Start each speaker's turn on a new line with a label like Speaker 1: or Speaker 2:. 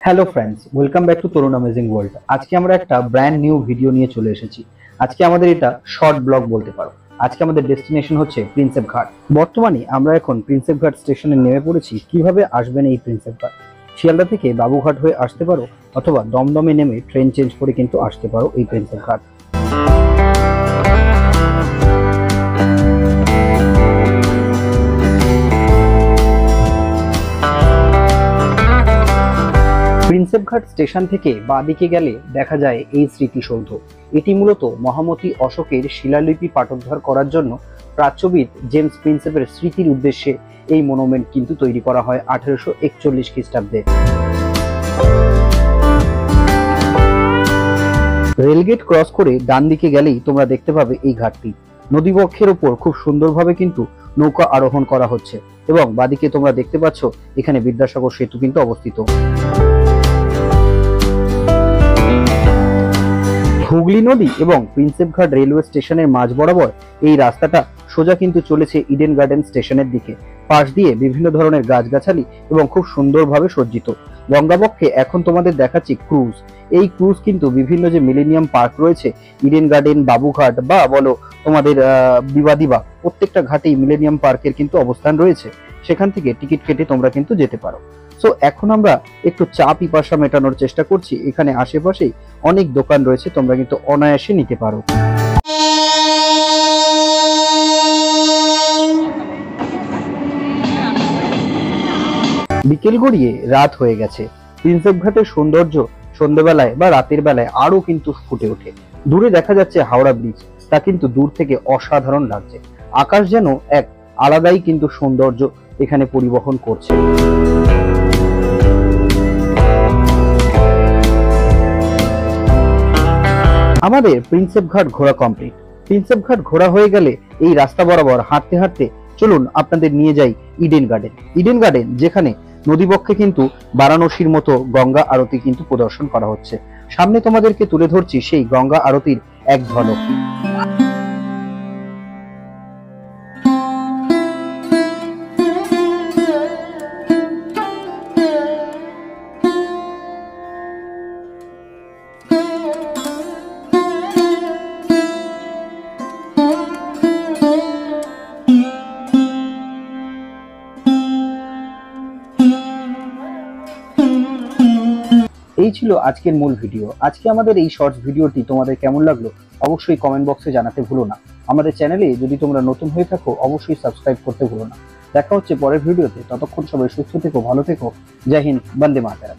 Speaker 1: Hello friends, welcome back to Tarun amazing world. আজকে আমরা একটা ব্র্যান্ড নিউ ভিডিও নিয়ে চলে এসেছি। আজকে আমাদের এটা শর্ট ব্লগ বলতে পারো। আজকে আমাদের ডেস্টিনেশন হচ্ছে প্রিন্সেপ ঘাট। বর্তমানে আমরা এখন প্রিন্সেপ ঘাট স্টেশনে নেমে পড়েছি। কিভাবে আসবেন এই প্রিন্সেপ ঘাট? শিয়ালদা থেকে বাবুঘাট হয়ে আসতে পারো, অথবা দমদমে নেমে ট্রেন চেঞ্জ করে কিন্তু আসতে পারো এই প্রিন্সেপ ঘাট। প্রিন্সেপ ঘাট স্টেশন থেকে বাঁদিকে গেলে দেখা যায় এই স্মৃতিসৌধ। এটি মূলত মহামতি অশোকের শিলালিপি পাঠোদ্ধার করার জন্য প্রাচ্যবিদ জেমস প্রিন্সেপের স্মৃতির উদ্দেশ্যে এই মনুমেন্ট কিন্তু তৈরি করা হয় 1841 খ্রিস্টাব্দে। রেলগেট ক্রস করে ডান দিকে গেলেই তোমরা দেখতে পাবে এই ঘাটটি। নদীবক্ষের ওপর খুব সুন্দরভাবে কিন্তু নৌকা আরোহণ করা হচ্ছে, এবং বাদিকে তোমরা দেখতে পাচ্ছ এখানে বিদ্যাসাগর সেতু কিন্তু অবস্থিত। হুগলি নদী এবং প্রিন্সেপ ঘাট রেলওয়ে স্টেশনের মাঝ বরাবর এই রাস্তাটা সোজা কিন্তু চলেছে ইডেন গার্ডেন স্টেশনের দিকে। পাশ দিয়ে বিভিন্ন ধরনের গাছগাছালি এবং খুব সুন্দরভাবে সজ্জিত। গঙ্গাবক্ষে এখন তোমাদের দেখাচ্ছি ক্রুজ। এই ক্রুজ কিন্তু বিভিন্ন যে মিলেনিয়াম পার্ক রয়েছে, ইডেন গার্ডেন, বাবুঘাট বা বলো তোমাদের বিবাদিবা, প্রত্যেকটা ঘাটেই মিলেনিয়াম পার্কের কিন্তু অবস্থান রয়েছে। সেখান থেকে টিকিট কেটে তোমরা কিন্তু যেতে পারো। সো এখন আমরা একটু চা পিপাসা মেটানোর চেষ্টা করছি। এখানে আশেপাশেই অনেক দোকান রয়েছে, তোমরা কিন্তু অনায়াসে নিতে পারো। বিকেল গড়িয়ে রাত হয়ে গেছে। প্রিন্সেপ ঘাটের সৌন্দর্য সন্ধ্যেবেলায় বা রাতের বেলায় আরো কিন্তু ফুটে ওঠে। দূরে দেখা যাচ্ছে হাওড়া ব্রিজ, তা কিন্তু দূর থেকে অসাধারণ লাগছে। আকাশ যেন এক আলাদাই কিন্তু সৌন্দর্য এখানে পরিবহন করছে। আমাদের প্রিন্সেপ ঘাট ঘোরা কমপ্লিট। প্রিন্সেপ ঘাট ঘোরা হয়ে গেলে এই রাস্তা বরাবর হাঁটতে হাঁটতে চলুন আপনাদের নিয়ে যাই ইডেন গার্ডেন। ইডেন গার্ডেন যেখানে নদীবক্ষে কিন্তু বারাণসীর মতো গঙ্গা আরতি কিন্তু প্রদর্শন করা হচ্ছে। সামনে তোমাদেরকে তুলে ধরছি সেই গঙ্গা আরতির এক ঝলক। এই ছিল আজকের মূল ভিডিও। আজকে আমাদের এই শর্টস ভিডিওটি তোমাদের কেমন লাগলো অবশ্যই কমেন্ট বক্সে জানাতে ভুলো না। আমাদের চ্যানেলে যদি তোমরা নতুন হয়ে থাকো অবশ্যই সাবস্ক্রাইব করতে ভুলো না। দেখা হচ্ছে পরের ভিডিওতে। ততক্ষণ সবাই সুস্থ থেকো, ভালো থেকো। জয় হিন্দ, বন্দে মাতরম।